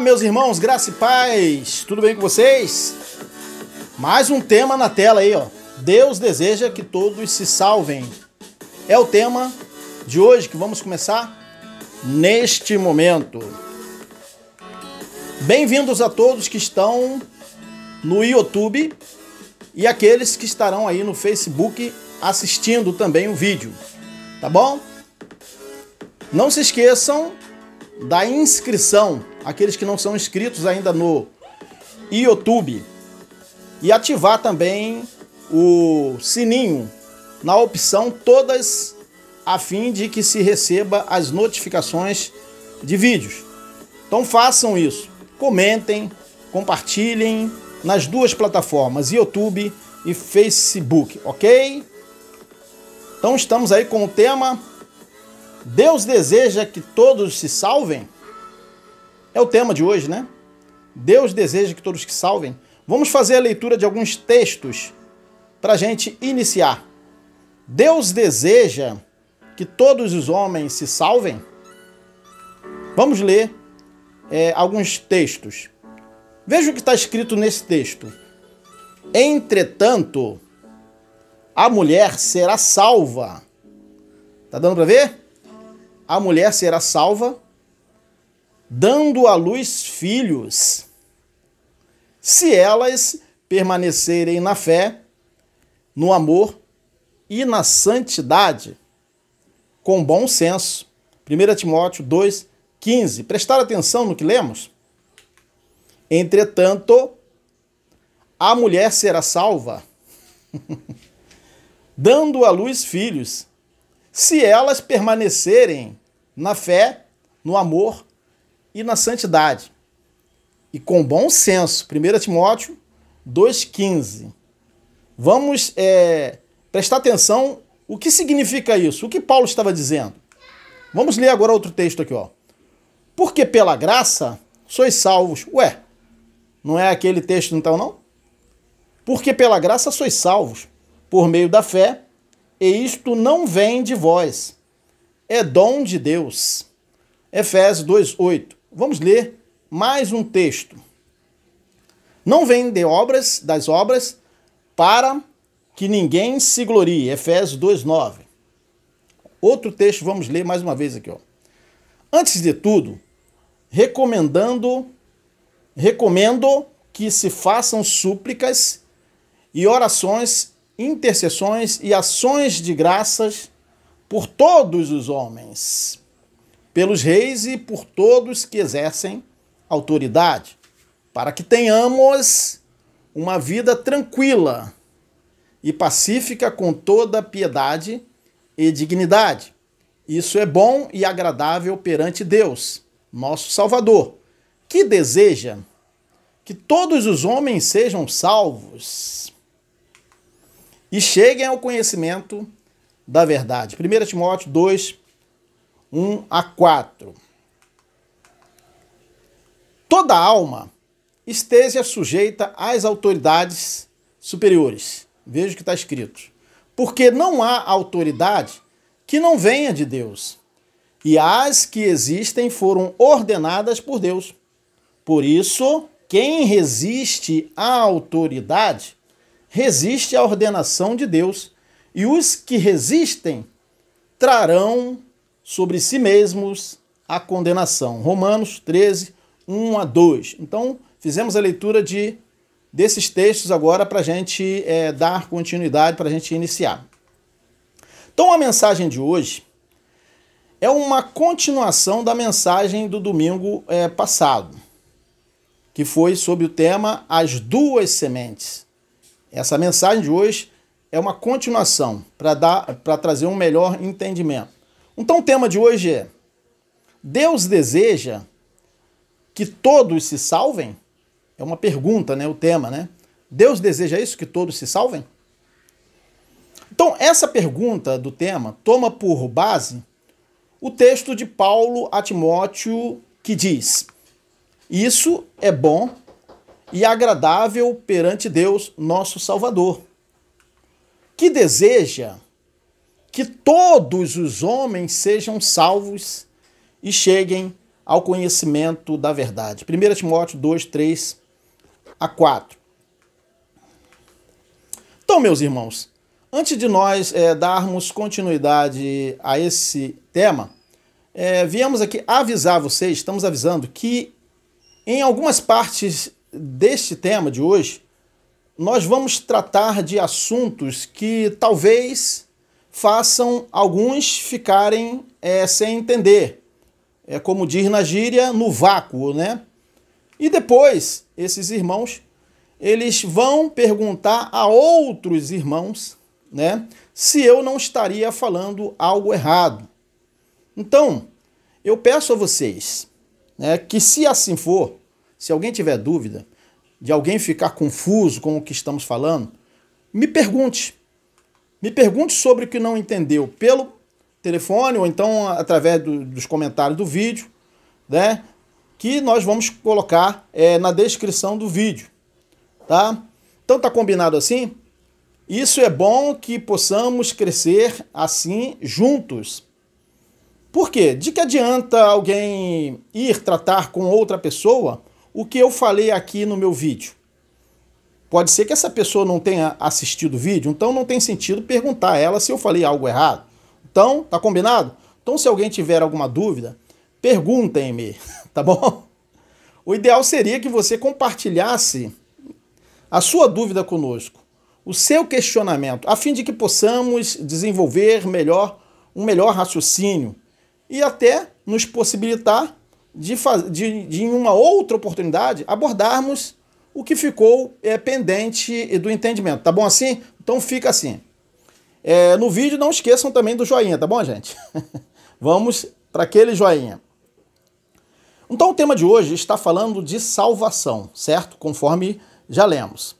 meus irmãos, graça e paz, tudo bem com vocês? Mais um tema na tela aí, ó. Deus deseja que todos se salvem. É o tema de hoje que vamos começar neste momento. Bem-vindos a todos que estão no YouTube e aqueles que estarão aí no Facebook assistindo também o vídeo, tá bom? Não se esqueçam da inscrição, aqueles que não são inscritos ainda no YouTube, e ativar também o sininho na opção todas, a fim de que se receba as notificações de vídeos. Então façam isso, comentem, compartilhem nas duas plataformas, YouTube e Facebook, ok? Então estamos aí com o tema Deus deseja que todos se salvem? É o tema de hoje, né? Deus deseja que todos se salvem. Vamos fazer a leitura de alguns textos para a gente iniciar. Deus deseja que todos os homens se salvem? Vamos ler alguns textos. Veja o que está escrito nesse texto. Entretanto, a mulher será salva. Tá dando para ver? A mulher será salva, dando à luz filhos, se elas permanecerem na fé, no amor e na santidade, com bom senso. 1 Timóteo 2,15. Prestar atenção no que lemos? Entretanto, a mulher será salva, dando à luz filhos, se elas permanecerem na fé, no amor e na santidade. E com bom senso. 1 Timóteo 2,15. Vamos prestar atenção o que significa isso, o que Paulo estava dizendo. Vamos ler agora outro texto aqui, ó. Porque pela graça sois salvos. Ué, não é aquele texto então, não? Porque pela graça sois salvos, por meio da fé, e isto não vem de vós, é dom de Deus. Efésios 2,8. Vamos ler mais um texto. Não vem das obras, para que ninguém se glorie. Efésios 2,9. Outro texto, vamos ler mais uma vez aqui, ó. Antes de tudo, recomendo que se façam súplicas e orações, intercessões e ações de graças por todos os homens, pelos reis e por todos que exercem autoridade, para que tenhamos uma vida tranquila e pacífica com toda piedade e dignidade. Isso é bom e agradável perante Deus, nosso Salvador, que deseja que todos os homens sejam salvos e cheguem ao conhecimento da verdade. 1 Timóteo 2:1-4. Toda alma esteja sujeita às autoridades superiores. Veja o que está escrito. Porque não há autoridade que não venha de Deus, e as que existem foram ordenadas por Deus. Por isso, quem resiste à autoridade resiste à ordenação de Deus, e os que resistem trarão sobre si mesmos a condenação. Romanos 13:1-2. Então, fizemos a leitura desses textos agora para a gente dar continuidade, para a gente iniciar. Então, a mensagem de hoje é uma continuação da mensagem do domingo passado, que foi sobre o tema As Duas Sementes. Essa mensagem de hoje é uma continuação para trazer um melhor entendimento. Então o tema de hoje é: Deus deseja que todos se salvem? É uma pergunta, né? O tema, né? Deus deseja isso, que todos se salvem? Então essa pergunta do tema toma por base o texto de Paulo a Timóteo, que diz: isso é bom e agradável perante Deus, nosso Salvador, que deseja que todos os homens sejam salvos e cheguem ao conhecimento da verdade. 1 Timóteo 2, 3 a 4. Então, meus irmãos, antes de nós darmos continuidade a esse tema, viemos aqui avisar vocês, estamos avisando que em algumas partes deste tema de hoje, nós vamos tratar de assuntos que talvez façam alguns ficarem sem entender. Como diz na gíria, no vácuo, né? E depois, esses irmãos, eles vão perguntar a outros irmãos, né, se eu não estaria falando algo errado. Então, eu peço a vocês, né, que se assim for, se alguém tiver dúvida, de alguém ficar confuso com o que estamos falando, me pergunte. Me pergunte sobre o que não entendeu pelo telefone ou então através dos comentários do vídeo, né? Que nós vamos colocar na descrição do vídeo, tá? Então tá combinado assim? Isso é bom que possamos crescer assim juntos. Por quê? De que adianta alguém ir tratar com outra pessoa o que eu falei aqui no meu vídeo? Pode ser que essa pessoa não tenha assistido o vídeo, então não tem sentido perguntar a ela se eu falei algo errado. Então, tá combinado? Então, se alguém tiver alguma dúvida, perguntem-me, tá bom? O ideal seria que você compartilhasse a sua dúvida conosco, o seu questionamento, a fim de que possamos desenvolver um melhor raciocínio e até nos possibilitar de em uma outra oportunidade, abordarmos o que ficou pendente do entendimento. Tá bom assim? Então fica assim. No vídeo não esqueçam também do joinha, tá bom, gente? Vamos para aquele joinha. Então o tema de hoje está falando de salvação, certo? Conforme já lemos.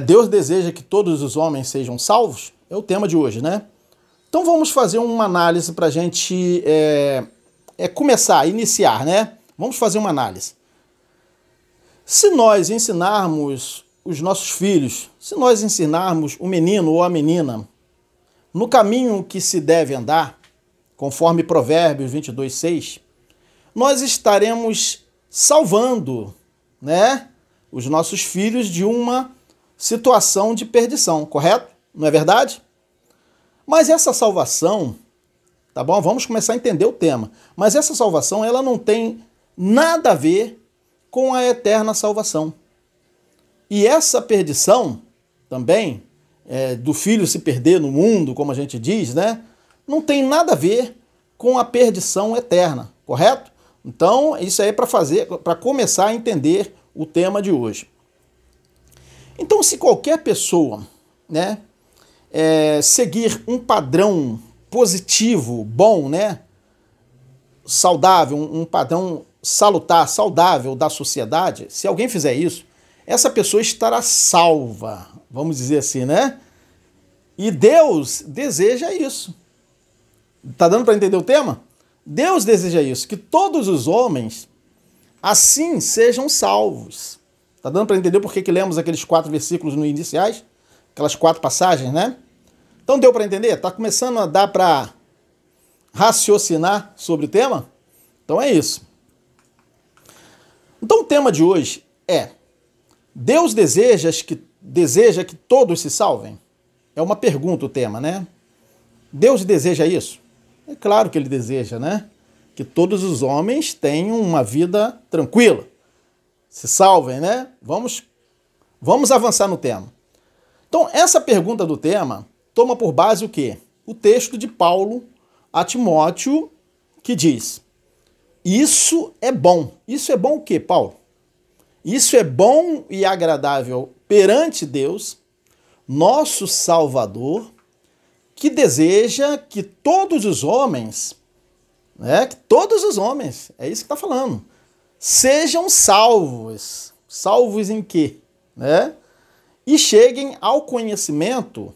Deus deseja que todos os homens sejam salvos? É o tema de hoje, né? Então vamos fazer uma análise para a gente começar, iniciar, né? Vamos fazer uma análise. Se nós ensinarmos os nossos filhos, se nós ensinarmos o menino ou a menina no caminho que se deve andar, conforme Provérbios 22, 6, nós estaremos salvando, né, os nossos filhos de uma situação de perdição, correto? Não é verdade? Mas essa salvação, tá bom? Vamos começar a entender o tema. Mas essa salvação, ela não tem nada a ver com a eterna salvação. E essa perdição também, do filho se perder no mundo, como a gente diz, né? Não tem nada a ver com a perdição eterna, correto? Então, isso aí é para começar a entender o tema de hoje. Então, se qualquer pessoa, né, seguir um padrão positivo, bom, né, saudável, um padrão salutar, saudável da sociedade, se alguém fizer isso, essa pessoa estará salva, vamos dizer assim, né? E Deus deseja isso. Tá dando para entender o tema? Deus deseja isso, que todos os homens assim sejam salvos. Tá dando para entender por que lemos aqueles 4 versículos no iniciais? Aquelas 4 passagens, né? Então deu para entender? Tá começando a dar para raciocinar sobre o tema? Então é isso. Então o tema de hoje é: Deus deseja que todos se salvem? É uma pergunta o tema, né? Deus deseja isso? É claro que ele deseja, né? Que todos os homens tenham uma vida tranquila, se salvem, né? Vamos avançar no tema. Então, essa pergunta do tema toma por base o quê? O texto de Paulo a Timóteo, que diz: isso é bom. Isso é bom o quê, Paulo? Isso é bom e agradável perante Deus, nosso Salvador, que deseja que todos os homens, é isso que está falando, sejam salvos. Salvos em quê? E cheguem ao conhecimento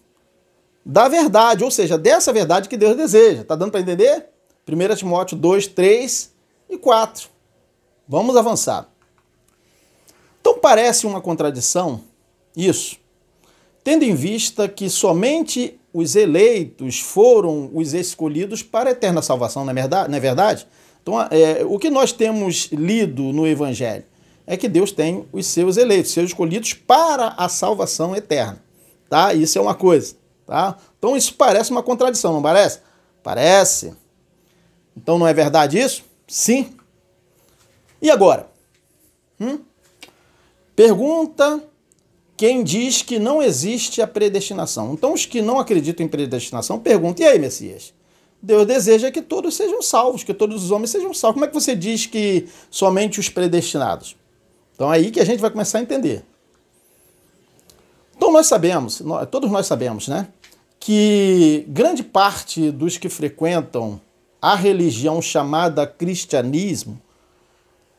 da verdade, ou seja, dessa verdade que Deus deseja. Tá dando para entender? 1 Timóteo 2, 3 e 4. Vamos avançar. Então parece uma contradição isso, tendo em vista que somente os eleitos foram os escolhidos para a eterna salvação, não é verdade? Então, o que nós temos lido no Evangelho é que Deus tem os seus eleitos, seus escolhidos para a salvação eterna. Tá? Isso é uma coisa. Tá? Então, isso parece uma contradição, não parece? Parece. Então, não é verdade isso? Sim. E agora? Pergunta quem diz que não existe a predestinação. Então, os que não acreditam em predestinação perguntam: e aí, Messias? Deus deseja que todos sejam salvos, que todos os homens sejam salvos. Como é que você diz que somente os predestinados? Então, é aí que a gente vai começar a entender. Então, todos nós sabemos, né, que grande parte dos que frequentam a religião chamada cristianismo,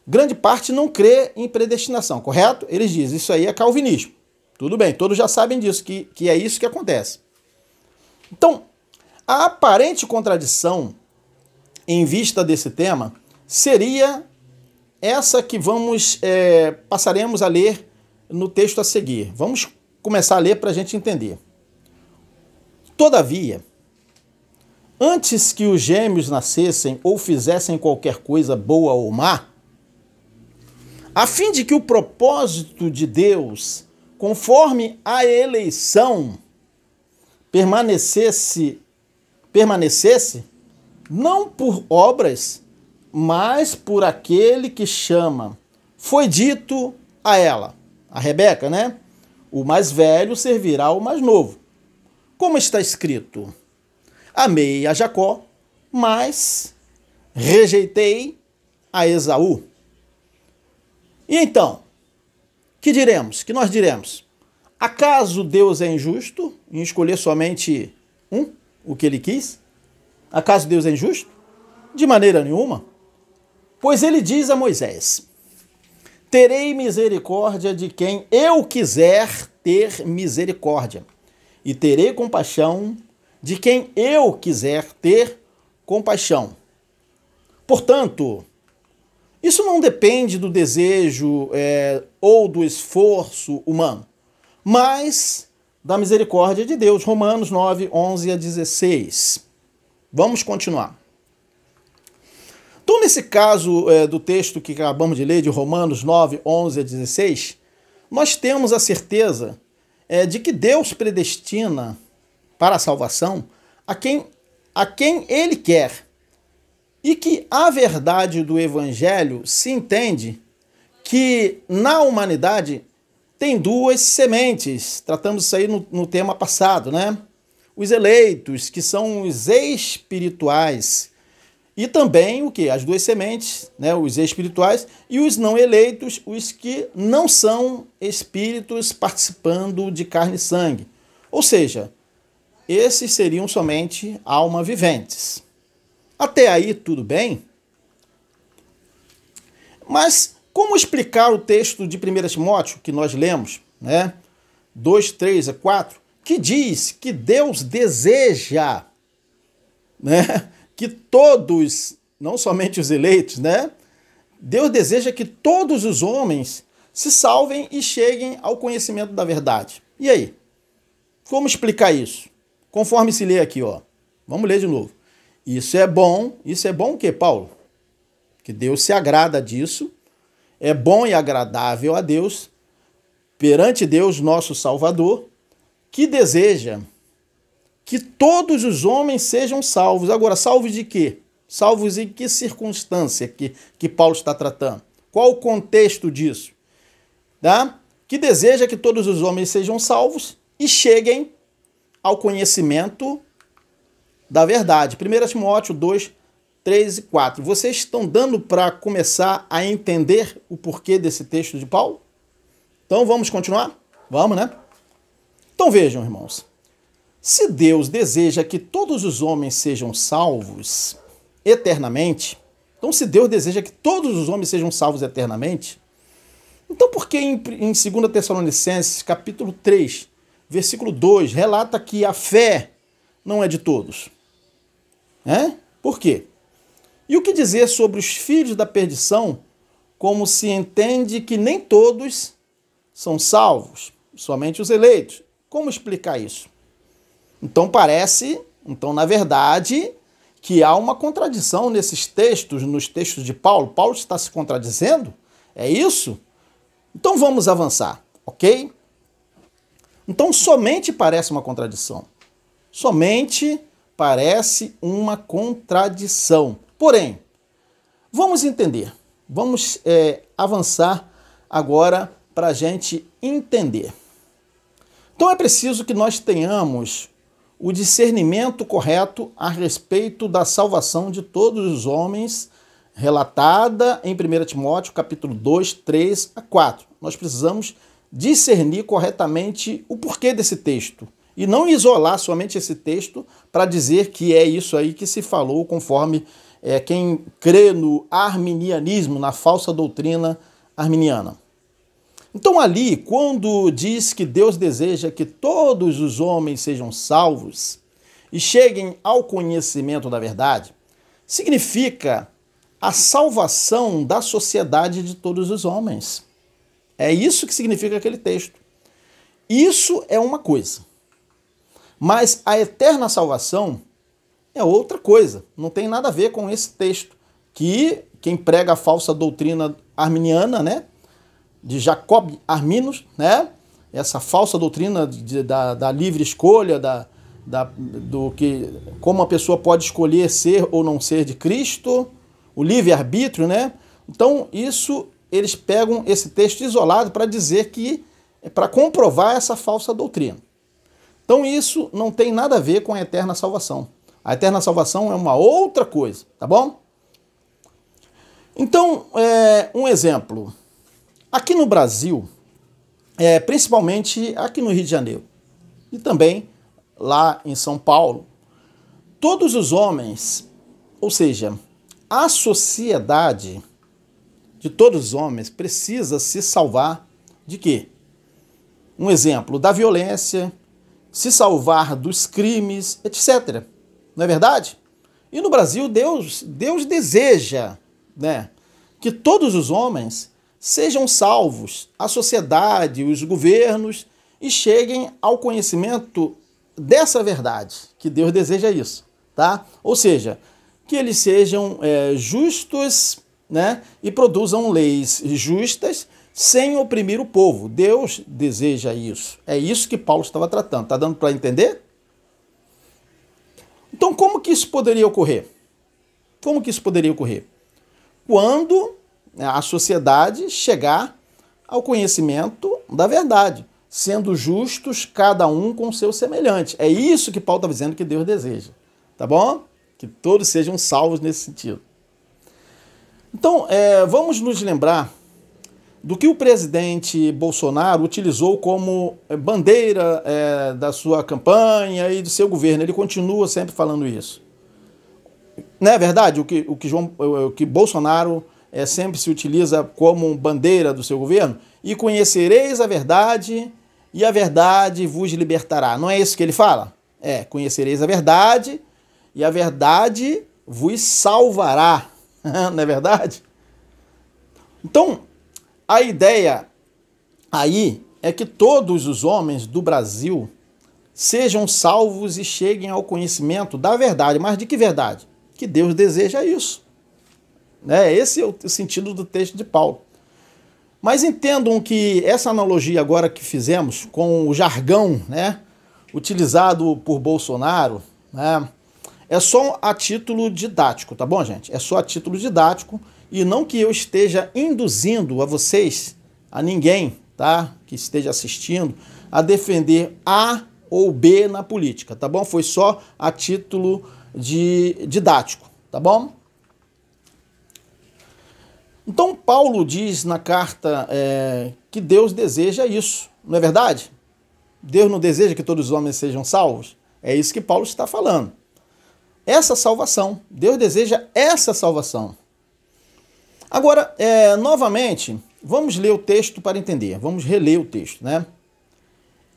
grande parte não crê em predestinação, correto? Eles dizem, isso aí é calvinismo. Tudo bem, todos já sabem disso, que é isso que acontece. Então, a aparente contradição em vista desse tema seria essa que passaremos a ler no texto a seguir. Vamos começar a ler para a gente entender. Todavia, antes que os gêmeos nascessem ou fizessem qualquer coisa boa ou má, a fim de que o propósito de Deus, conforme a eleição, permanecesse não por obras, mas por aquele que chama. Foi dito a ela, a Rebeca, né? O mais velho servirá ao mais novo. Como está escrito: amei a Jacó, mas rejeitei a Esaú. E então, que diremos? Que nós diremos? Acaso Deus é injusto em escolher somente o que ele quis? Acaso Deus é injusto? De maneira nenhuma. Pois ele diz a Moisés: terei misericórdia de quem eu quiser ter misericórdia, e terei compaixão de quem eu quiser ter compaixão. Portanto, isso não depende do desejo ou do esforço humano, mas da misericórdia de Deus. Romanos 9, 11 a 16. Vamos continuar. Então, nesse caso do texto que acabamos de ler, de Romanos 9, 11 a 16, nós temos a certeza de que Deus predestina para a salvação a quem Ele quer. E que a verdade do Evangelho se entende que na humanidade tem duas sementes. Tratamos isso aí no tema passado, né? Os eleitos, que são os espirituais. E também o quê? As duas sementes, né? Os espirituais e os não eleitos, os que não são espíritos participando de carne e sangue. Ou seja, esses seriam somente almas viventes. Até aí tudo bem? Mas como explicar o texto de 1 Timóteo que nós lemos, né? 2, 3 a 4, que diz que Deus deseja, né, que todos, não somente os eleitos, né? Deus deseja que todos os homens se salvem e cheguem ao conhecimento da verdade. E aí? Como explicar isso? Conforme se lê aqui, ó. Vamos ler de novo. Isso é bom o quê, Paulo? Que Deus se agrada disso. É bom e agradável a Deus, perante Deus, nosso Salvador, que deseja que todos os homens sejam salvos. Agora, salvos de quê? Salvos em que circunstância que Paulo está tratando? Qual o contexto disso? Tá? Que deseja que todos os homens sejam salvos e cheguem ao conhecimento da verdade. 1 Timóteo 2, 3 e 4. Vocês estão dando para começar a entender o porquê desse texto de Paulo? Então vamos continuar? Vamos, né? Então vejam, irmãos. Se Deus deseja que todos os homens sejam salvos eternamente, então se Deus deseja que todos os homens sejam salvos eternamente, então por que em 2 Tessalonicenses, capítulo 3, versículo 2, relata que a fé não é de todos? Por quê? E o que dizer sobre os filhos da perdição, como se entende que nem todos são salvos, somente os eleitos? Como explicar isso? Então na verdade, que há uma contradição nesses textos, nos textos de Paulo. Paulo está se contradizendo? É isso? Então vamos avançar, ok? Então somente parece uma contradição. Somente parece uma contradição. Porém, vamos entender. Vamos avançar agora para a gente entender. Então é preciso que nós tenhamos o discernimento correto a respeito da salvação de todos os homens, relatada em 1 Timóteo, capítulo 2, 3 a 4. Nós precisamos discernir corretamente o porquê desse texto e não isolar somente esse texto para dizer que é isso aí que se falou conforme quem crê no arminianismo, na falsa doutrina arminiana. Então ali, quando diz que Deus deseja que todos os homens sejam salvos e cheguem ao conhecimento da verdade, significa a salvação da sociedade de todos os homens. É isso que significa aquele texto. Isso é uma coisa. Mas a eterna salvação é outra coisa. Não tem nada a ver com esse texto. Que quem prega a falsa doutrina arminiana, né? De Jacob Arminus, né? Essa falsa doutrina da livre escolha, do que como a pessoa pode escolher ser ou não ser de Cristo, o livre-arbítrio, né? Então, eles pegam esse texto isolado para dizer que é para comprovar essa falsa doutrina. Então, isso não tem nada a ver com a eterna salvação. A eterna salvação é uma outra coisa, tá bom? Então, um exemplo. Aqui no Brasil, principalmente aqui no Rio de Janeiro e também lá em São Paulo, todos os homens, ou seja, a sociedade de todos os homens precisa se salvar de quê? Um exemplo, da violência, se salvar dos crimes, etc. Não é verdade? E no Brasil, Deus deseja, né, que todos os homens sejam salvos, a sociedade, os governos, e cheguem ao conhecimento dessa verdade, que Deus deseja isso, tá? Ou seja, que eles sejam justos, né, e produzam leis justas sem oprimir o povo. Deus deseja isso. É isso que Paulo estava tratando. Tá dando para entender? Então, como que isso poderia ocorrer? Como que isso poderia ocorrer? Quando a sociedade chegar ao conhecimento da verdade, sendo justos cada um com o seu semelhante. É isso que Paulo está dizendo que Deus deseja, tá bom? Que todos sejam salvos nesse sentido. Então, vamos nos lembrar do que o presidente Bolsonaro utilizou como bandeira da sua campanha e do seu governo. Ele continua sempre falando isso. Não é verdade? O que Bolsonaro sempre se utiliza como bandeira do seu governo? E conhecereis a verdade, e a verdade vos libertará. Não é isso que ele fala? Conhecereis a verdade, e a verdade vos salvará. Não é verdade? Então, a ideia aí é que todos os homens do Brasil sejam salvos e cheguem ao conhecimento da verdade. Mas de que verdade? Que Deus deseja isso. Esse é o sentido do texto de Paulo. Mas entendam que essa analogia agora que fizemos com o jargão, né, utilizado por Bolsonaro, né, é só a título didático, tá bom, gente? É só a título didático e não que eu esteja induzindo a vocês, a ninguém, tá, que esteja assistindo, a defender A ou B na política, tá bom? Foi só a título didático, tá bom? Então, Paulo diz na carta que Deus deseja isso, não é verdade? Deus não deseja que todos os homens sejam salvos? É isso que Paulo está falando. Essa salvação, Deus deseja essa salvação. Agora, novamente, vamos ler o texto para entender, vamos reler o texto, né?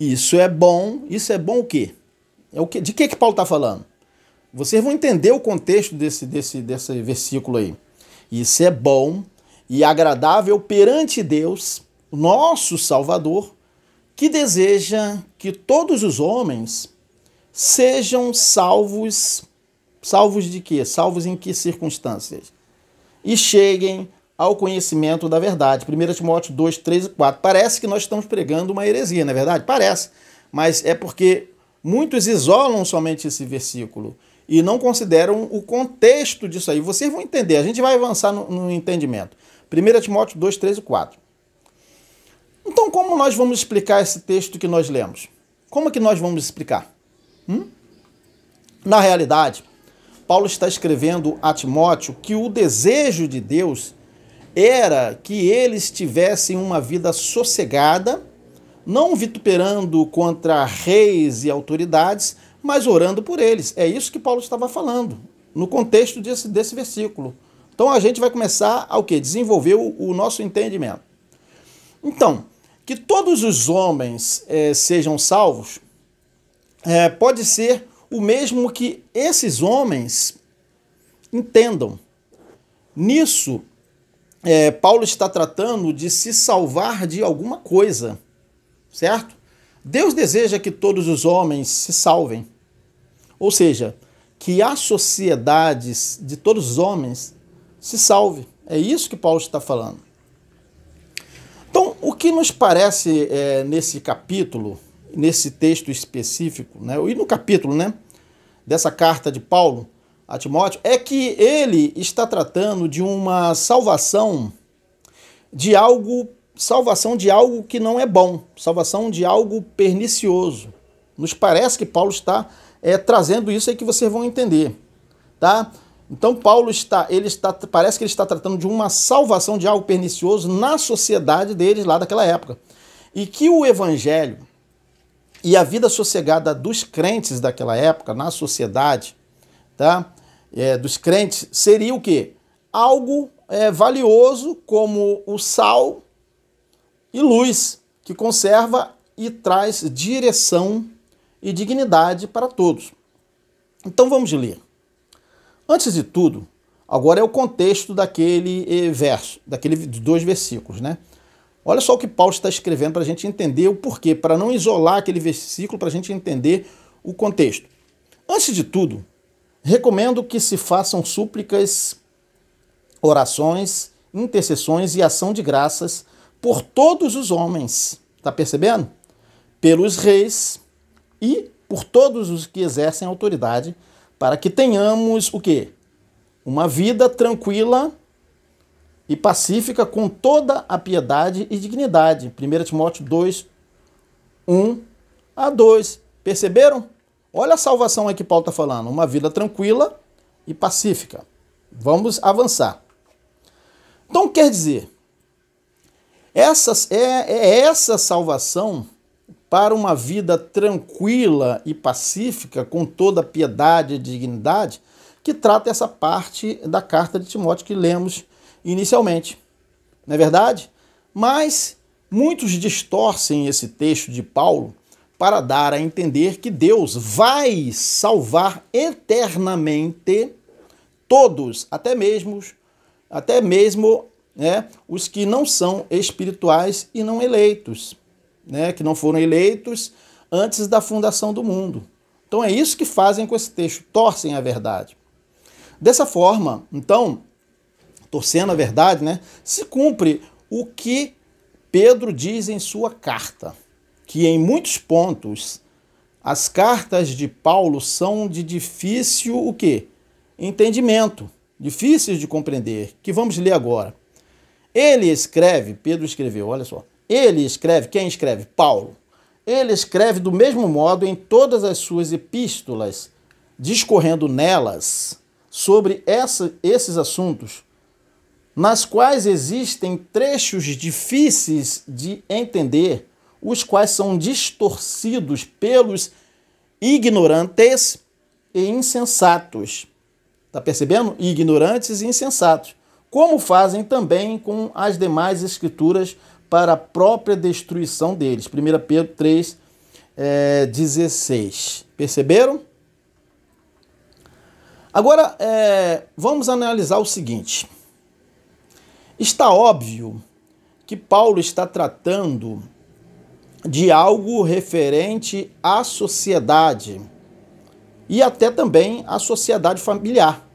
Isso é bom o quê? De que Paulo está falando? Vocês vão entender o contexto desse versículo aí. Isso é bom e agradável perante Deus, nosso Salvador, que deseja que todos os homens sejam salvos Salvos de quê? Salvos em que circunstâncias? E cheguem ao conhecimento da verdade. 1 Timóteo 2, 3 e 4. Parece que nós estamos pregando uma heresia, não é verdade? Parece. Mas é porque muitos isolam somente esse versículo e não consideram o contexto disso aí. Vocês vão entender, a gente vai avançar no entendimento. 1 Timóteo 2, 3 e 4. Então, como nós vamos explicar esse texto que nós lemos? Como é que nós vamos explicar? Na realidade, Paulo está escrevendo a Timóteo que o desejo de Deus era que eles tivessem uma vida sossegada, não vituperando contra reis e autoridades, mas orando por eles. É isso que Paulo estava falando, no contexto desse versículo. Então a gente vai começar a desenvolver o nosso entendimento. Então, que todos os homens sejam salvos, pode ser o mesmo que esses homens entendam. Nisso, Paulo está tratando de se salvar de alguma coisa, certo? Deus deseja que todos os homens se salvem. Ou seja, que a sociedade de todos os homens se salve. É isso que Paulo está falando. Então, o que nos parece nesse capítulo, nesse texto específico, né, e no capítulo, né, dessa carta de Paulo a Timóteo, é que ele está tratando de uma salvação de algo que não é bom, salvação de algo pernicioso. Nos parece que Paulo está trazendo isso aí que vocês vão entender, tá? Então Paulo parece que ele está tratando de uma salvação de algo pernicioso na sociedade deles lá daquela época. E que o evangelho e a vida sossegada dos crentes daquela época, na sociedade, tá? Dos crentes, seria o quê? Algo valioso como o sal e luz, que conserva e traz direção e dignidade para todos. Então vamos ler. Antes de tudo, agora é o contexto daquele verso, daqueles 2 versículos, né? Olha só o que Paulo está escrevendo para a gente entender o porquê, para não isolar aquele versículo, para a gente entender o contexto. Antes de tudo, recomendo que se façam súplicas, orações, intercessões e ação de graças por todos os homens, tá percebendo? Pelos reis e por todos os que exercem autoridade, para que tenhamos o quê? Uma vida tranquila e pacífica com toda a piedade e dignidade. 1 Timóteo 2, 1 a 2. Perceberam? Olha a salvação aí que Paulo está falando. Uma vida tranquila e pacífica. Vamos avançar. Então quer dizer, essa salvação para uma vida tranquila e pacífica com toda a piedade e dignidade que trata essa parte da carta de Timóteo que lemos inicialmente. Não é verdade? Mas muitos distorcem esse texto de Paulo para dar a entender que Deus vai salvar eternamente todos, até mesmo os que não são espirituais e não eleitos, né, que não foram eleitos antes da fundação do mundo. Então é isso que fazem com esse texto, torcem a verdade. Dessa forma, então, torcendo a verdade, né, se cumpre o que Pedro diz em sua carta, que em muitos pontos as cartas de Paulo são de difícil o quê? Entendimento, difíceis de compreender, que vamos ler agora. Ele escreve, Pedro escreveu, olha só, ele escreve, quem escreve? Paulo. Ele escreve do mesmo modo em todas as suas epístolas, discorrendo nelas sobre esses assuntos, nas quais existem trechos difíceis de entender, os quais são distorcidos pelos ignorantes e insensatos. Está percebendo? Ignorantes e insensatos. Como fazem também com as demais escrituras para a própria destruição deles. 1 Pedro 3, 16. Perceberam? Agora, vamos analisar o seguinte. Está óbvio que Paulo está tratando de algo referente à sociedade, e até também a sociedade familiar,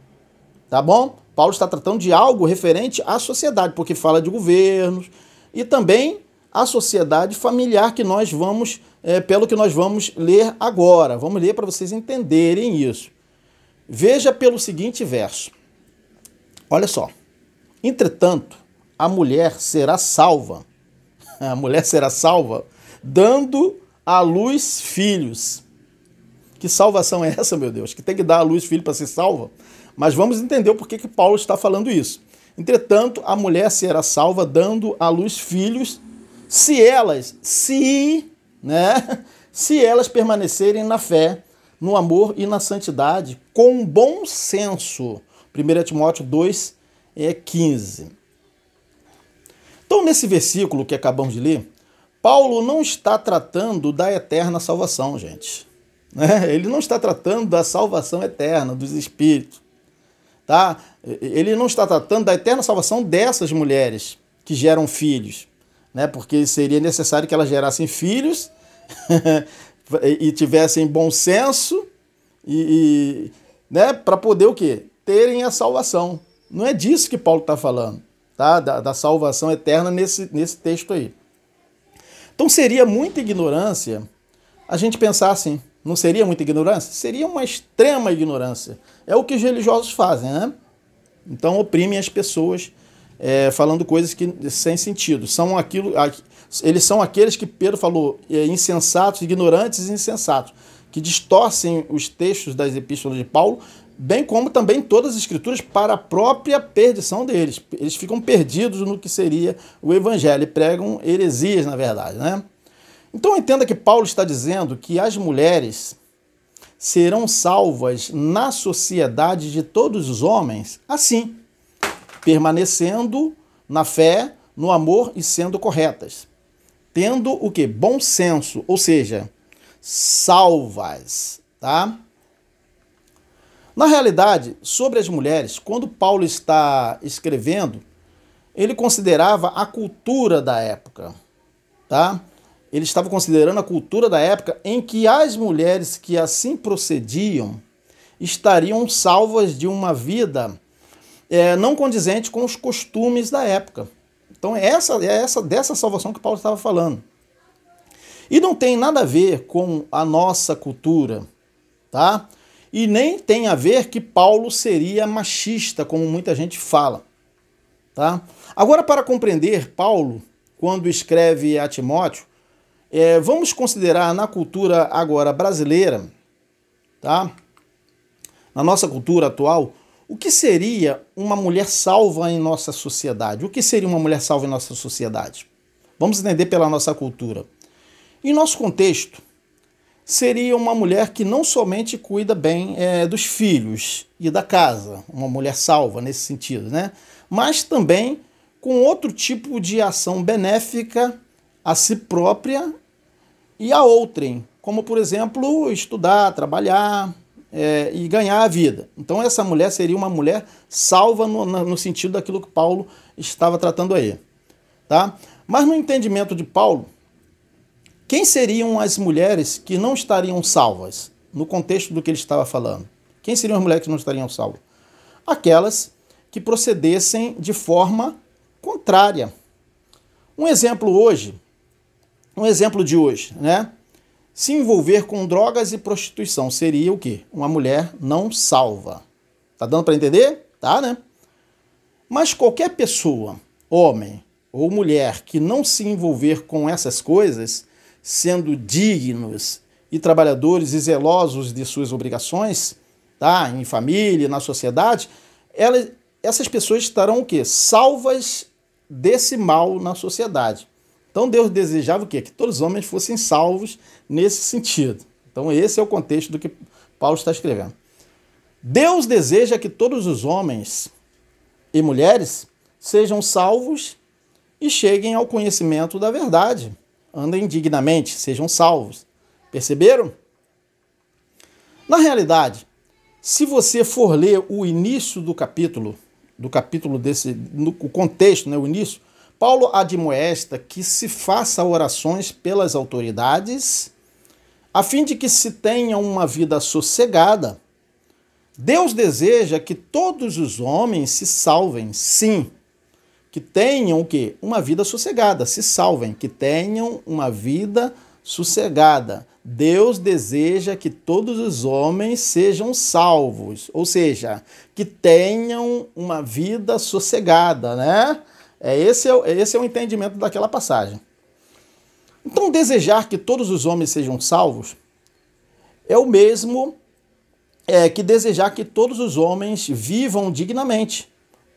tá bom? Paulo está tratando de algo referente à sociedade, porque fala de governos e também a sociedade familiar que nós vamos, pelo que nós vamos ler agora. Vamos ler para vocês entenderem isso. Veja pelo seguinte verso. Olha só. Entretanto, a mulher será salva. A mulher será salva dando à luz filhos. Que salvação é essa, meu Deus? Que tem que dar à luz filho para ser salva? Mas vamos entender o porquê que Paulo está falando isso. Entretanto, a mulher será salva dando à luz filhos se elas permanecerem na fé, no amor e na santidade, com bom senso. 1 Timóteo 2:15. Então, nesse versículo que acabamos de ler, Paulo não está tratando da eterna salvação, gente. Ele não está tratando da salvação eterna dos espíritos. Tá? Ele não está tratando da eterna salvação dessas mulheres que geram filhos. Porque seria necessário que elas gerassem filhos e tivessem bom senso para poder o quê? Terem a salvação. Não é disso que Paulo está falando, tá? Da salvação eterna nesse texto aí. Então seria muita ignorância a gente pensar assim. Não seria muita ignorância? Seria uma extrema ignorância. É o que os religiosos fazem, né? Então oprimem as pessoas falando coisas sem sentido. Eles são aqueles que Pedro falou, insensatos, ignorantes e insensatos, que distorcem os textos das epístolas de Paulo, bem como também todas as escrituras para a própria perdição deles. Eles ficam perdidos no que seria o evangelho e pregam heresias, na verdade, né? Então entenda que Paulo está dizendo que as mulheres serão salvas na sociedade de todos os homens, assim, permanecendo na fé, no amor e sendo corretas. Tendo o quê? Bom senso, ou seja, salvas, tá? Na realidade, sobre as mulheres, quando Paulo está escrevendo, ele considerava a cultura da época, tá? Ele estava considerando a cultura da época em que as mulheres que assim procediam estariam salvas de uma vida não condizente com os costumes da época. Então é dessa salvação que Paulo estava falando. E não tem nada a ver com a nossa cultura, tá? E nem tem a ver que Paulo seria machista, como muita gente fala, tá? Agora, para compreender Paulo, quando escreve a Timóteo, vamos considerar na cultura agora brasileira, tá? Na nossa cultura atual, o que seria uma mulher salva em nossa sociedade? O que seria uma mulher salva em nossa sociedade? Vamos entender pela nossa cultura. Em nosso contexto, seria uma mulher que não somente cuida bem dos filhos e da casa, uma mulher salva nesse sentido, né? Mas também com outro tipo de ação benéfica a si própria e a outrem, como, por exemplo, estudar, trabalhar e ganhar a vida. Então essa mulher seria uma mulher salva no sentido daquilo que Paulo estava tratando aí, tá? Mas no entendimento de Paulo, quem seriam as mulheres que não estariam salvas no contexto do que ele estava falando? Quem seriam as mulheres que não estariam salvas? Aquelas que procedessem de forma contrária. Um exemplo de hoje, né? Se envolver com drogas e prostituição seria o quê? Uma mulher não salva. Tá dando para entender? Tá, né? Mas qualquer pessoa, homem ou mulher, que não se envolver com essas coisas, sendo dignos e trabalhadores e zelosos de suas obrigações, tá? Em família, na sociedade, essas pessoas estarão o quê? Salvas desse mal na sociedade. Então Deus desejava o quê? Que todos os homens fossem salvos nesse sentido. Então esse é o contexto do que Paulo está escrevendo. Deus deseja que todos os homens e mulheres sejam salvos e cheguem ao conhecimento da verdade. Andem dignamente, sejam salvos. Perceberam? Na realidade, se você for ler o início do capítulo desse, no contexto, né, o início, Paulo admoesta que se faça orações pelas autoridades, a fim de que se tenha uma vida sossegada. Deus deseja que todos os homens se salvem, sim. Que tenham o quê? Uma vida sossegada, se salvem, que tenham uma vida sossegada. Deus deseja que todos os homens sejam salvos, ou seja, que tenham uma vida sossegada, né? Esse é o entendimento daquela passagem. Então, desejar que todos os homens sejam salvos é o mesmo que desejar que todos os homens vivam dignamente.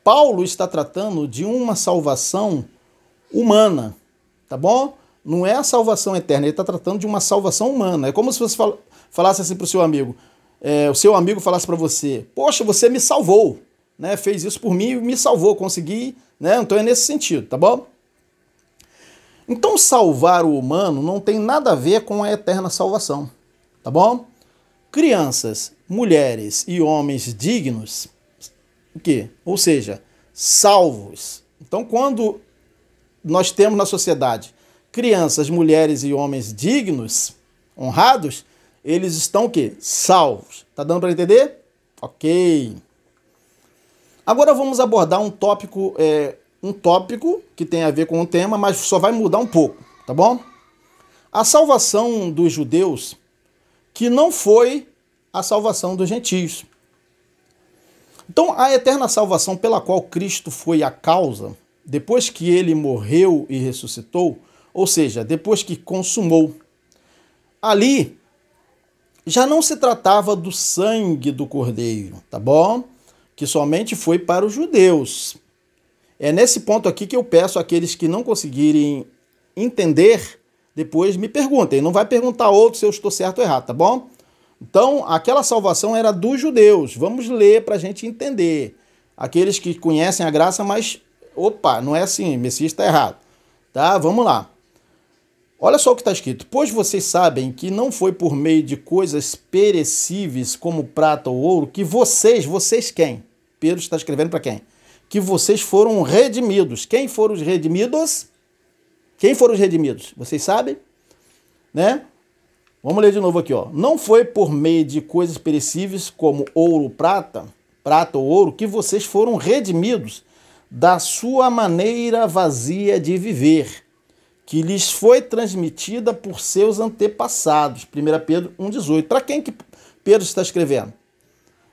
Paulo está tratando de uma salvação humana, tá bom? Não é a salvação eterna, ele está tratando de uma salvação humana. É como se você falasse assim para o seu amigo, o seu amigo falasse para você, poxa, você me salvou, né? Fez isso por mim e me salvou, consegui, né? Então é nesse sentido, tá bom? Então salvar o humano não tem nada a ver com a eterna salvação, tá bom? Crianças, mulheres e homens dignos, o quê? Ou seja, salvos. Então, quando nós temos na sociedade crianças, mulheres e homens dignos, honrados, eles estão o quê? Salvos. Tá dando para entender? Ok. Agora vamos abordar um tópico que tem a ver com o tema, mas só vai mudar um pouco, tá bom? A salvação dos judeus, que não foi a salvação dos gentios. Então, a eterna salvação pela qual Cristo foi a causa, depois que ele morreu e ressuscitou, ou seja, depois que consumou, ali já não se tratava do sangue do cordeiro, tá bom? Que somente foi para os judeus. É nesse ponto aqui que eu peço àqueles que não conseguirem entender, depois me perguntem. Não vai perguntar a outro se eu estou certo ou errado, tá bom? Então, aquela salvação era dos judeus. Vamos ler para a gente entender. Aqueles que conhecem a graça, mas, opa, não é assim, o Messias está errado. Tá? Vamos lá. Olha só o que está escrito. Pois vocês sabem que não foi por meio de coisas perecíveis como prata ou ouro que vocês quem? Pedro está escrevendo para quem? Que vocês foram redimidos. Quem foram os redimidos? Quem foram os redimidos? Vocês sabem? Né? Vamos ler de novo aqui, ó. Não foi por meio de coisas perecíveis como ouro ou prata ou ouro, que vocês foram redimidos da sua maneira vazia de viver, que lhes foi transmitida por seus antepassados. 1 Pedro 1,18. Para quem que Pedro está escrevendo?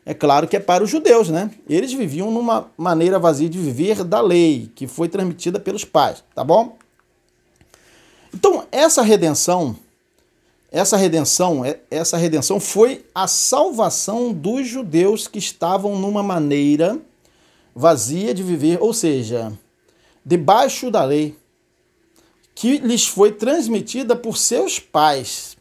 É claro que é para os judeus, né? Eles viviam numa maneira vazia de viver da lei, que foi transmitida pelos pais, tá bom? Então, essa redenção foi a salvação dos judeus que estavam numa maneira vazia de viver, ou seja, debaixo da lei, que lhes foi transmitida por seus pais.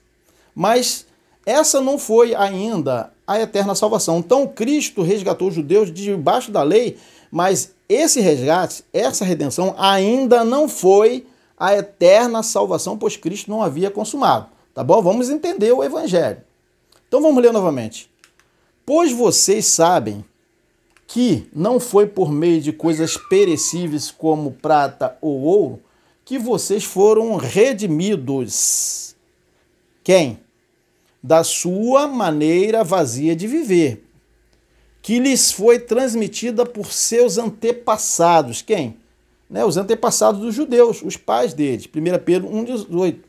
Mas essa não foi ainda a eterna salvação. Então, Cristo resgatou os judeus debaixo da lei, mas esse resgate, essa redenção, ainda não foi a eterna salvação, pois Cristo não havia consumado. Tá bom? Vamos entender o evangelho. Então vamos ler novamente. Pois vocês sabem que não foi por meio de coisas perecíveis como prata ou ouro que vocês foram redimidos. Quem? Da sua maneira vazia de viver, que lhes foi transmitida por seus antepassados. Quem? Né? Os antepassados dos judeus, os pais deles. 1 Pedro 1,18.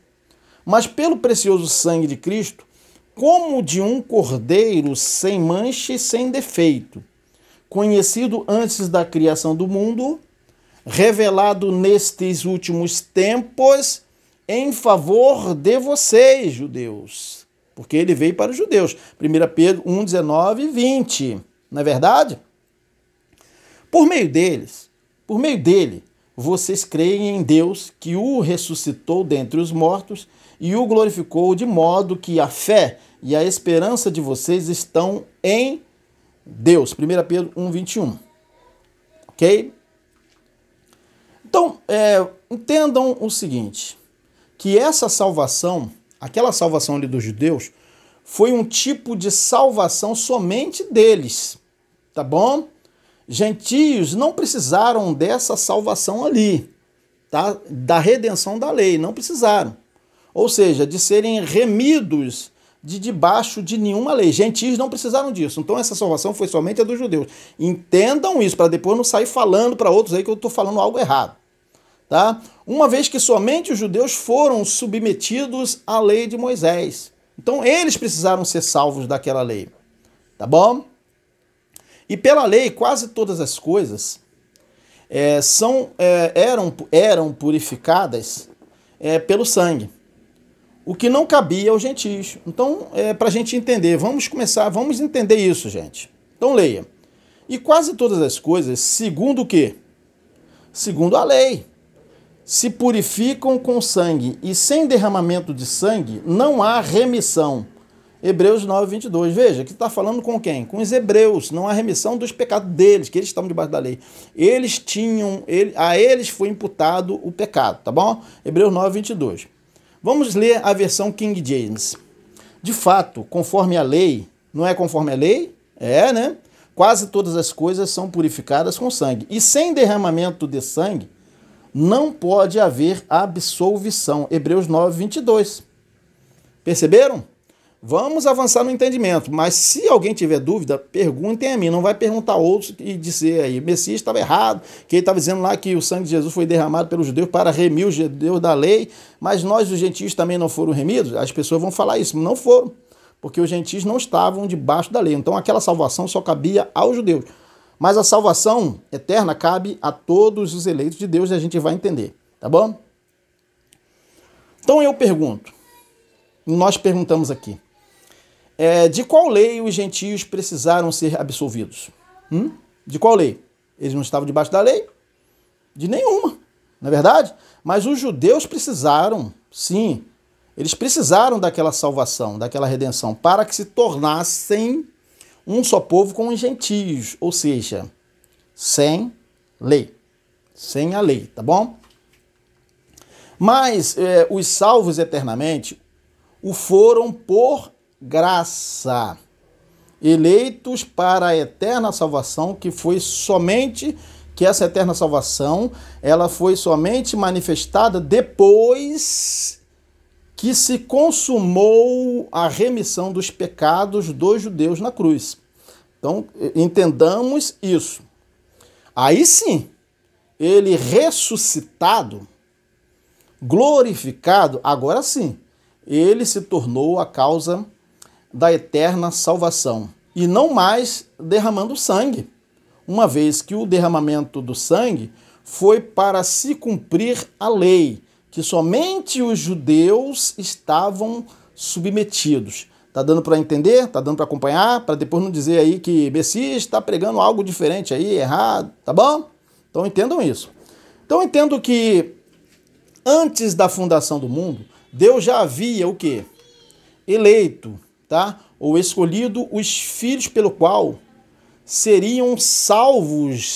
Mas pelo precioso sangue de Cristo, como de um cordeiro sem mancha e sem defeito, conhecido antes da criação do mundo, revelado nestes últimos tempos em favor de vocês, judeus. Porque ele veio para os judeus. 1 Pedro 1, 19 e 20. Não é verdade? Por meio dele, vocês creem em Deus, que o ressuscitou dentre os mortos e o glorificou, de modo que a fé e a esperança de vocês estão em Deus. 1 Pedro 1, 21. Ok? Então, entendam o seguinte, que essa salvação, aquela salvação ali dos judeus, foi um tipo de salvação somente deles, tá bom? Gentios não precisaram dessa salvação ali, tá? Da redenção da lei, não precisaram. ou seja, de serem remidos de debaixo de nenhuma lei. Gentios não precisaram disso. Então essa salvação foi somente a dos judeus. Entendam isso, para depois não sair falando para outros aí que eu estou falando algo errado. Tá? Uma vez que somente os judeus foram submetidos à lei de Moisés. Então eles precisaram ser salvos daquela lei. Tá bom? E pela lei, quase todas as coisas eram purificadas pelo sangue. O que não cabia aos gentios. Então, para a gente entender, vamos entender isso, gente. Então leia. E quase todas as coisas, segundo o quê? Segundo a lei. Se purificam com sangue, e sem derramamento de sangue não há remissão. Hebreus 9, 22. Veja, que está falando com quem? Com os hebreus. Não há remissão dos pecados deles, que eles estavam debaixo da lei. A eles foi imputado o pecado, tá bom? Hebreus 9, 22. Vamos ler a versão King James. De fato, conforme a lei, não é conforme a lei? É, né? Quase todas as coisas são purificadas com sangue. E sem derramamento de sangue, não pode haver absolvição. Hebreus 9, 22. Perceberam? Vamos avançar no entendimento, mas se alguém tiver dúvida, perguntem a mim, não vai perguntar a outros e dizer aí, Messias estava errado, que ele estava dizendo lá que o sangue de Jesus foi derramado pelos judeus para remir os judeus da lei, mas nós, os gentios, também não foram remidos? As pessoas vão falar isso, não foram, porque os gentios não estavam debaixo da lei, então aquela salvação só cabia aos judeus. Mas a salvação eterna cabe a todos os eleitos de Deus e a gente vai entender, tá bom? Então eu pergunto, nós perguntamos aqui, de qual lei os gentios precisaram ser absolvidos? De qual lei? Eles não estavam debaixo da lei? De nenhuma, não é verdade? Mas os judeus precisaram, sim, eles precisaram daquela salvação, daquela redenção, para que se tornassem um só povo com os gentios, ou seja, sem lei, sem a lei, tá bom? Mas os salvos eternamente o foram por graça, eleitos para a eterna salvação, que essa eterna salvação, ela foi somente manifestada depois que se consumou a remissão dos pecados dos judeus na cruz. Então, entendamos isso. Aí sim, ele ressuscitado, glorificado, agora sim, ele se tornou a causa da eterna salvação. E não mais derramando sangue, uma vez que o derramamento do sangue foi para se cumprir a lei, que somente os judeus estavam submetidos. Tá dando para entender? Tá dando para acompanhar? Para depois não dizer aí que Messias está pregando algo diferente aí, errado, tá bom? Então entendam isso. Então entendo que antes da fundação do mundo, Deus já havia o quê? Eleito, tá? Ou escolhido os filhos pelo qual seriam salvos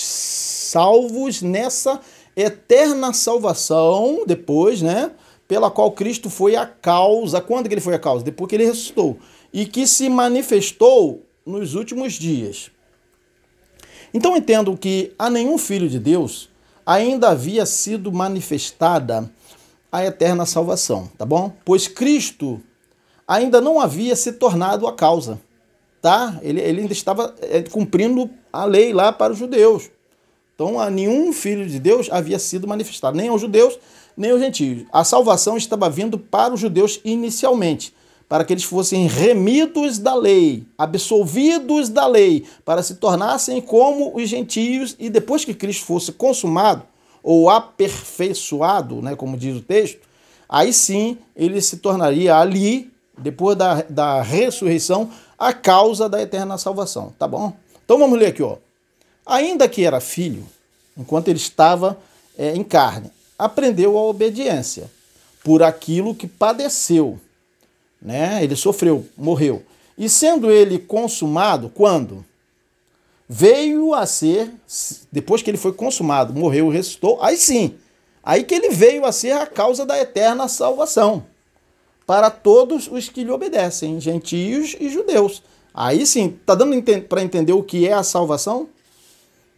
nessa eterna salvação, depois, né? Pela qual Cristo foi a causa. Quando que ele foi a causa? Depois que ele ressuscitou. E que se manifestou nos últimos dias. Então entendo que a nenhum filho de Deus ainda havia sido manifestada a eterna salvação, tá bom? Pois Cristo ainda não havia se tornado a causa, tá? Ele ainda estava cumprindo a lei lá para os judeus. Então, a nenhum filho de Deus havia sido manifestado, nem aos judeus, nem aos gentios. A salvação estava vindo para os judeus inicialmente, para que eles fossem remidos da lei, absolvidos da lei, para se tornassem como os gentios, e depois que Cristo fosse consumado, ou aperfeiçoado, né, como diz o texto, aí sim ele se tornaria ali, depois da ressurreição, a causa da eterna salvação, tá bom? Então vamos ler aqui, ó. Ainda que era filho, enquanto ele estava em carne, aprendeu a obediência por aquilo que padeceu, né? Ele sofreu, morreu. E sendo ele consumado, quando? Veio a ser, depois que ele foi consumado, morreu e ressuscitou, aí sim, aí que ele veio a ser a causa da eterna salvação para todos os que lhe obedecem, gentios e judeus. Aí sim, tá dando para entender o que é a salvação?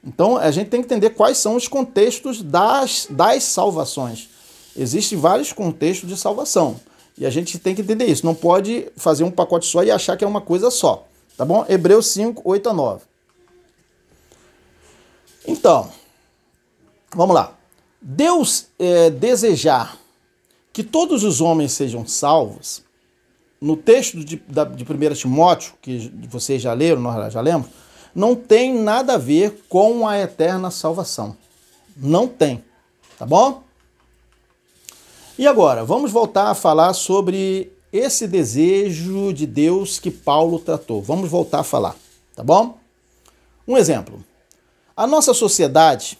Então, a gente tem que entender quais são os contextos das salvações. Existem vários contextos de salvação. E a gente tem que entender isso. Não pode fazer um pacote só e achar que é uma coisa só. Tá bom? Hebreus 5, 8 a 9. Então, vamos lá. Deus desejar que todos os homens sejam salvos, no texto de 1 Timóteo, que vocês já leram, nós já lemos, não tem nada a ver com a eterna salvação. Não tem. Tá bom? E agora, vamos voltar a falar sobre esse desejo de Deus que Paulo tratou. Vamos voltar a falar, tá bom? Um exemplo. A nossa sociedade,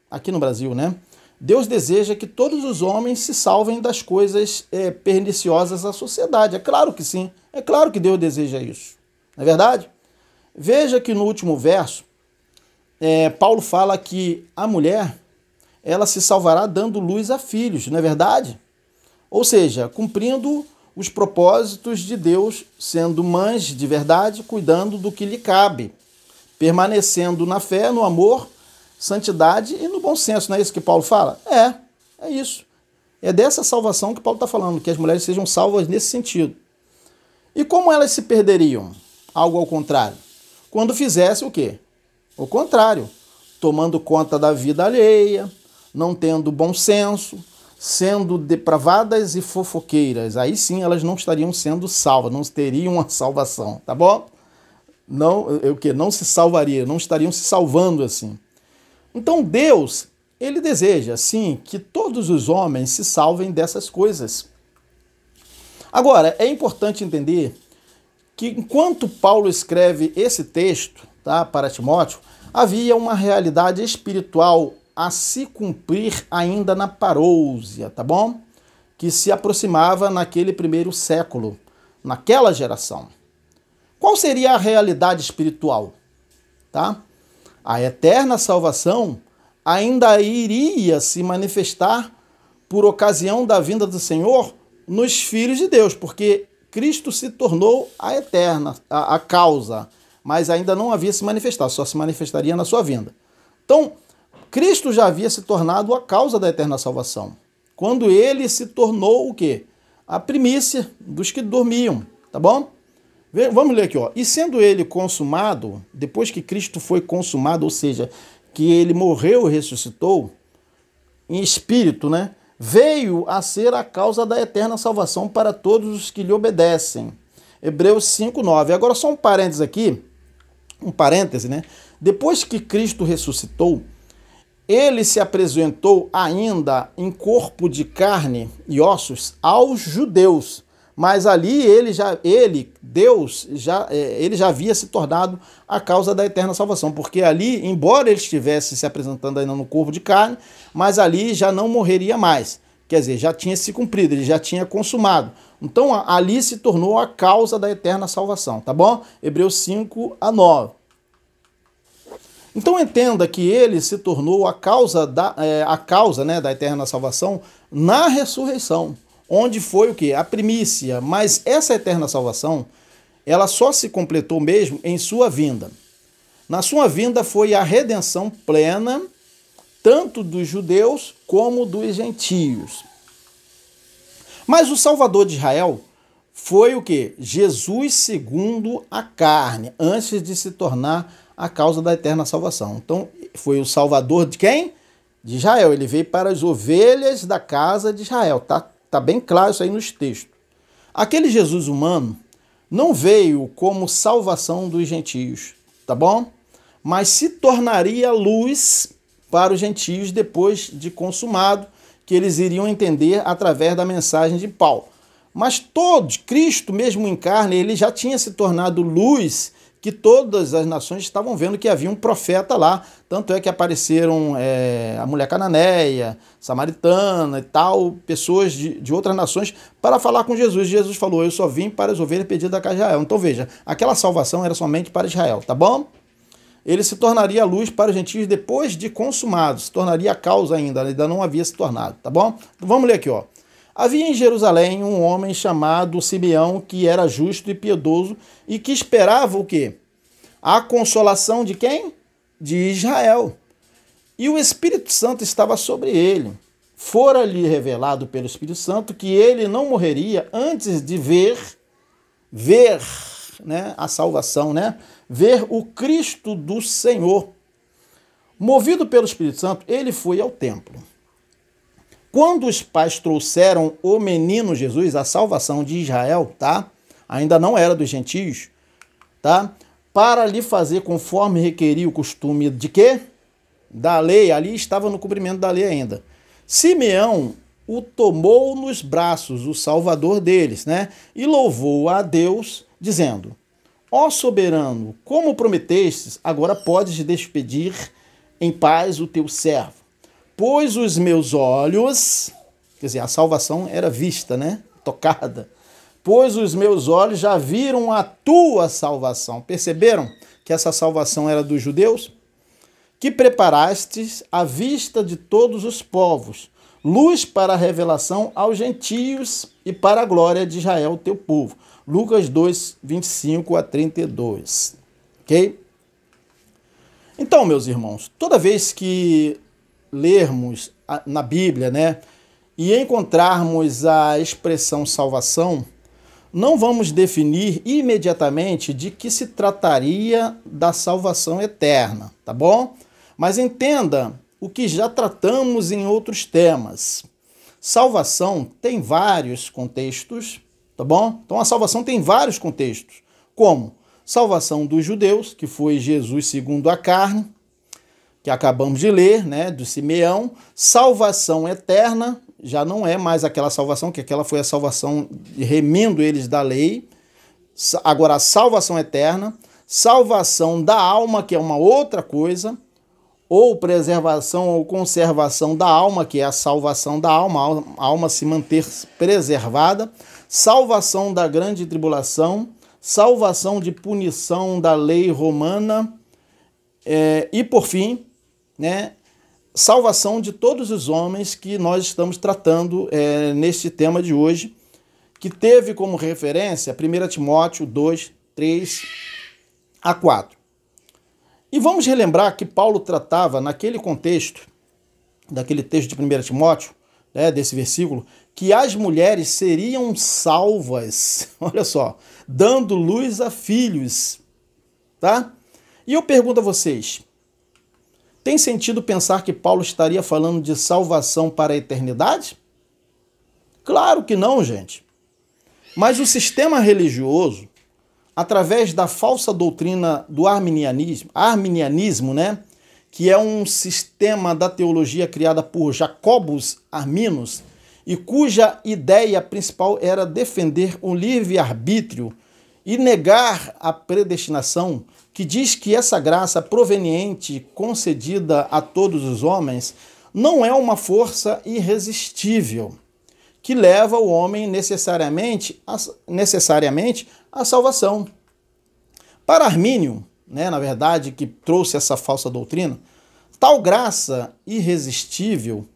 aqui no Brasil, né? Deus deseja que todos os homens se salvem das coisas perniciosas à sociedade. É claro que sim. É claro que Deus deseja isso. Não é verdade? Veja que no último verso, Paulo fala que a mulher, ela se salvará dando luz a filhos, não é verdade? Ou seja, cumprindo os propósitos de Deus, sendo mães de verdade, cuidando do que lhe cabe, permanecendo na fé, no amor, santidade e no bom senso. Não é isso que Paulo fala? É isso. É dessa salvação que Paulo está falando, que as mulheres sejam salvas nesse sentido. E como elas se perderiam? Algo ao contrário. Quando fizesse o quê? O contrário. Tomando conta da vida alheia, não tendo bom senso, sendo depravadas e fofoqueiras. Aí sim elas não estariam sendo salvas, não teriam a salvação, tá bom? Não se salvaria, não estariam se salvando assim. Então Deus, ele deseja, sim, que todos os homens se salvem dessas coisas. Agora, é importante entender que enquanto Paulo escreve esse texto, tá, para Timóteo, havia uma realidade espiritual a se cumprir ainda na parousia, tá bom? Que se aproximava naquele primeiro século, naquela geração. Qual seria a realidade espiritual? Tá? A eterna salvação ainda iria se manifestar por ocasião da vinda do Senhor nos filhos de Deus, porque Cristo se tornou a eterna, a causa, mas ainda não havia se manifestado, só se manifestaria na sua vinda. Então, Cristo já havia se tornado a causa da eterna salvação, quando ele se tornou o quê? A primícia dos que dormiam, tá bom? Vamos ler aqui, ó. E sendo ele consumado, depois que Cristo foi consumado, ou seja, que ele morreu e ressuscitou, em espírito, né? Veio a ser a causa da eterna salvação para todos os que lhe obedecem. Hebreus 5, 9. Agora só um parêntese, né? Depois que Cristo ressuscitou, ele se apresentou ainda em corpo de carne e ossos aos judeus, mas ali Deus já havia se tornado a causa da eterna salvação, porque ali, embora ele estivesse se apresentando ainda no corpo de carne, mas ali já não morreria mais, quer dizer, já tinha se cumprido, ele já tinha consumado. Então ali se tornou a causa da eterna salvação, tá bom? Hebreus 5 a 9. Então entenda que ele se tornou a causa da eterna salvação na ressurreição, onde foi o quê? A primícia. Mas essa eterna salvação, ela só se completou mesmo em sua vinda. Na sua vinda foi a redenção plena, tanto dos judeus como dos gentios. Mas o Salvador de Israel foi o quê? Jesus segundo a carne, antes de se tornar a causa da eterna salvação. Então, foi o Salvador de quem? De Israel. Ele veio para as ovelhas da casa de Israel. Tá bem claro isso aí nos textos. Aquele Jesus humano não veio como salvação dos gentios, tá bom? Mas se tornaria luz para os gentios depois de consumado, que eles iriam entender através da mensagem de Paulo. Mas Cristo mesmo em carne, ele já tinha se tornado luz, que todas as nações estavam vendo que havia um profeta lá. Tanto é que apareceram a mulher cananeia, samaritana e tal, pessoas de outras nações para falar com Jesus. Jesus falou, eu só vim para as ovelhas perdidas da casa de Israel. Então veja, aquela salvação era somente para Israel, tá bom? Ele se tornaria luz para os gentios depois de consumado, se tornaria a causa ainda não havia se tornado, tá bom? Então, vamos ler aqui, ó. Havia em Jerusalém um homem chamado Simeão, que era justo e piedoso e que esperava o quê? A consolação de quem? De Israel. E o Espírito Santo estava sobre ele. fora-lhe revelado pelo Espírito Santo que ele não morreria antes de ver, né, a salvação, né? Ver o Cristo do Senhor. Movido pelo Espírito Santo, ele foi ao templo. Quando os pais trouxeram o menino Jesus, a salvação de Israel, tá? Ainda não era dos gentios, tá? Para lhe fazer conforme requeria o costume de quê? Da lei, ali estava no cumprimento da lei ainda. Simeão o tomou nos braços, o salvador deles, né? E louvou a Deus, dizendo: ó soberano, como prometestes, agora podes despedir em paz o teu servo. Pois os meus olhos, quer dizer, a salvação era vista, né? Tocada. Pois os meus olhos já viram a tua salvação. Perceberam que essa salvação era dos judeus? Que preparastes à vista de todos os povos, luz para a revelação aos gentios e para a glória de Israel, teu povo. Lucas 2, 25 a 32. Ok? Então, meus irmãos, toda vez que lermos na Bíblia, né, e encontrarmos a expressão salvação, não vamos definir imediatamente de que se trataria da salvação eterna, tá bom? Mas entenda o que já tratamos em outros temas. Salvação tem vários contextos, tá bom? Então a salvação tem vários contextos, como salvação dos judeus, que foi Jesus segundo a carne, que acabamos de ler, né, do Simeão. Salvação eterna, já não é mais aquela salvação, que aquela foi a salvação remindo eles da lei. Agora a salvação eterna, salvação da alma, que é uma outra coisa, ou preservação ou conservação da alma, que é a salvação da alma, a alma se manter preservada, salvação da grande tribulação, salvação de punição da lei romana, e por fim, né, salvação de todos os homens, que nós estamos tratando neste tema de hoje, que teve como referência 1 Timóteo 2, 3 a 4. E vamos relembrar que Paulo tratava naquele contexto, daquele texto de 1 Timóteo, né, desse versículo, que as mulheres seriam salvas, olha só, dando luz a filhos, tá? E eu pergunto a vocês, tem sentido pensar que Paulo estaria falando de salvação para a eternidade? Claro que não, gente. Mas o sistema religioso, através da falsa doutrina do arminianismo, né, que é um sistema da teologia criada por Jacobus Arminus, e cuja ideia principal era defender o livre-arbítrio e negar a predestinação, que diz que essa graça proveniente, concedida a todos os homens, não é uma força irresistível, que leva o homem necessariamente à salvação. Para Armínio, né, na verdade, que trouxe essa falsa doutrina, tal graça irresistível,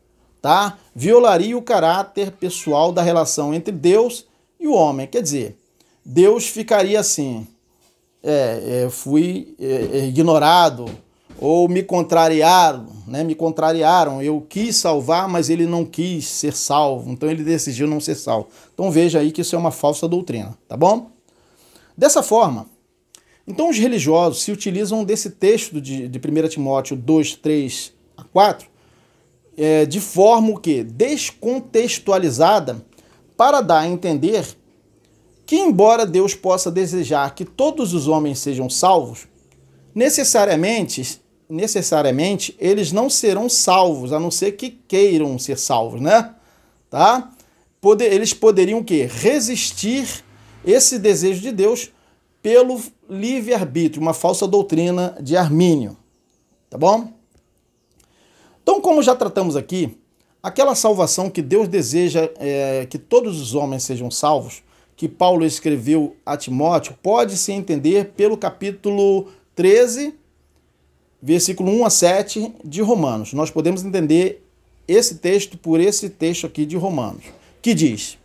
tá, violaria o caráter pessoal da relação entre Deus e o homem. Quer dizer, Deus ficaria assim, fui ignorado, ou me contrariaram, né? Me contrariaram. Eu quis salvar, mas ele não quis ser salvo, então ele decidiu não ser salvo. Então veja aí que isso é uma falsa doutrina, tá bom? Dessa forma, então os religiosos se utilizam desse texto de 1 Timóteo 2, 3 a 4, de forma o quê? Descontextualizada, para dar a entender que, embora Deus possa desejar que todos os homens sejam salvos, necessariamente eles não serão salvos, a não ser que queiram ser salvos, né? Tá? Eles poderiam o quê? Resistir esse desejo de Deus pelo livre-arbítrio, uma falsa doutrina de Armínio, tá bom? Então, como já tratamos aqui, aquela salvação que Deus deseja que todos os homens sejam salvos, que Paulo escreveu a Timóteo, pode se entender pelo capítulo 13, versículo 1 a 7 de Romanos. Nós podemos entender esse texto por esse texto aqui de Romanos, que diz: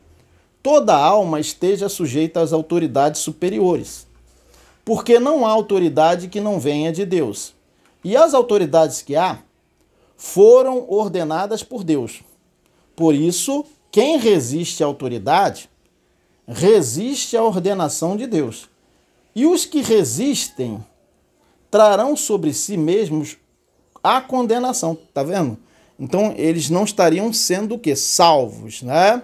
toda alma esteja sujeita às autoridades superiores, porque não há autoridade que não venha de Deus. E as autoridades que há foram ordenadas por Deus. Por isso, quem resiste à autoridade, resiste à ordenação de Deus. E os que resistem trarão sobre si mesmos a condenação. Tá vendo? Então, eles não estariam sendo o quê? Salvos, né?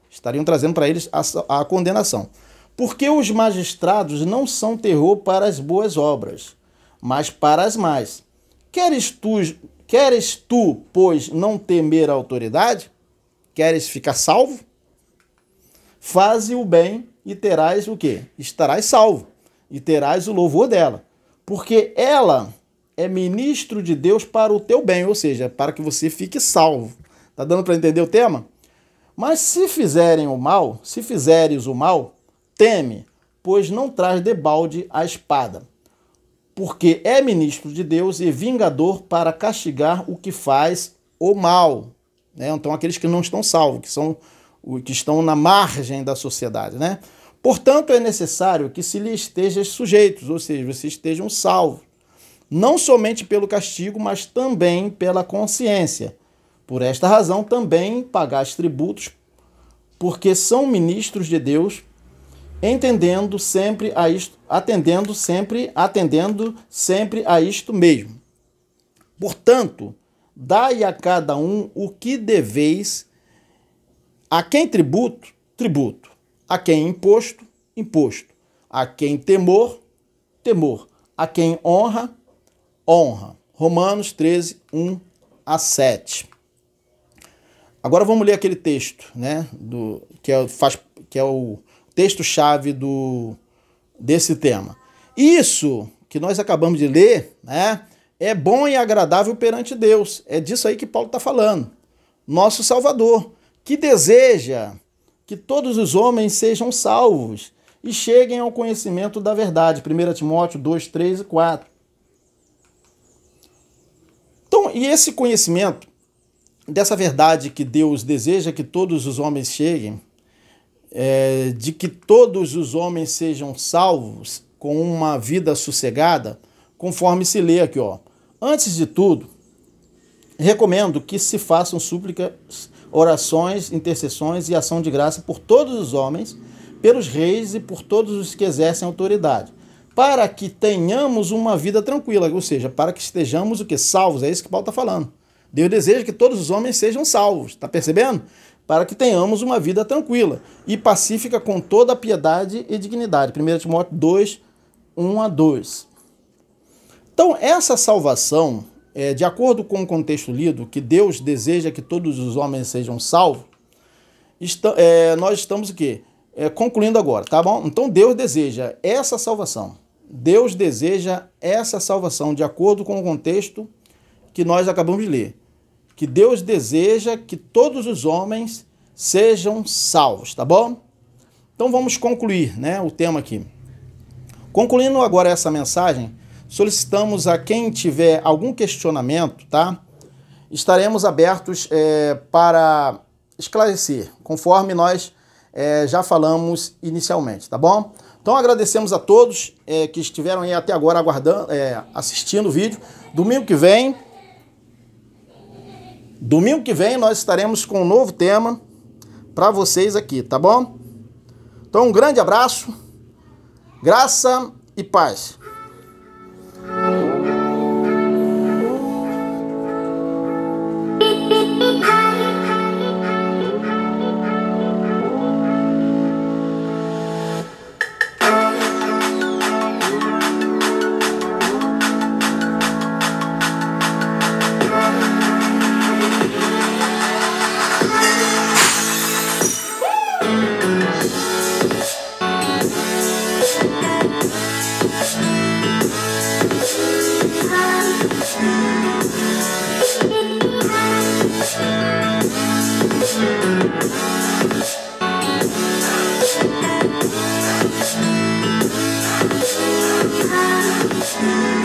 Estariam trazendo para eles a condenação. Porque os magistrados não são terror para as boas obras, mas para as más. Queres tu, pois, não temer a autoridade? Queres ficar salvo? Faze o bem e terás o quê? Estarás salvo e terás o louvor dela. Porque ela é ministro de Deus para o teu bem, ou seja, para que você fique salvo. Tá dando para entender o tema? Mas se fizeres o mal, teme, pois não traz debalde a espada. Porque é ministro de Deus e vingador para castigar o que faz o mal. Né? Então, aqueles que não estão salvos, que estão na margem da sociedade. Né? Portanto, é necessário que se lhe estejam sujeitos, ou seja, vocês estejam salvos. Não somente pelo castigo, mas também pela consciência. Por esta razão, também pagais tributos, porque são ministros de Deus, atendendo sempre a isto mesmo. Portanto, dai a cada um o que deveis, a quem tributo, tributo, a quem imposto, imposto, a quem temor, temor, a quem honra, honra. Romanos 13, 1 a 7. Agora vamos ler aquele texto, né, que é o texto-chave desse tema. Isso que nós acabamos de ler, né, é bom e agradável perante Deus. É disso aí que Paulo está falando. Nosso Salvador, que deseja que todos os homens sejam salvos e cheguem ao conhecimento da verdade. 1 Timóteo 2, 3 e 4. Então, e esse conhecimento dessa verdade que Deus deseja que todos os homens cheguem, de que todos os homens sejam salvos com uma vida sossegada, conforme se lê aqui, ó. Antes de tudo, recomendo que se façam súplicas, orações, intercessões e ação de graça por todos os homens, pelos reis e por todos os que exercem autoridade, para que tenhamos uma vida tranquila, ou seja, para que estejamos o que? Salvos, é isso que Paulo está falando. Deus deseja que todos os homens sejam salvos, está percebendo? Para que tenhamos uma vida tranquila e pacífica com toda a piedade e dignidade. 1 Timóteo 2, 1 a 2. Então, essa salvação, de acordo com o contexto lido, que Deus deseja que todos os homens sejam salvos, nós estamos o quê? Concluindo agora, tá bom? Então, Deus deseja essa salvação. Deus deseja essa salvação de acordo com o contexto que nós acabamos de ler. Que Deus deseja que todos os homens sejam salvos, tá bom? Então vamos concluir, né, o tema aqui. Concluindo agora essa mensagem, solicitamos a quem tiver algum questionamento, tá? Estaremos abertos para esclarecer, conforme nós já falamos inicialmente, tá bom? Então agradecemos a todos que estiveram aí até agora aguardando, assistindo o vídeo. Domingo que vem nós estaremos com um novo tema para vocês aqui, tá bom? Então um grande abraço, graça e paz. Yeah.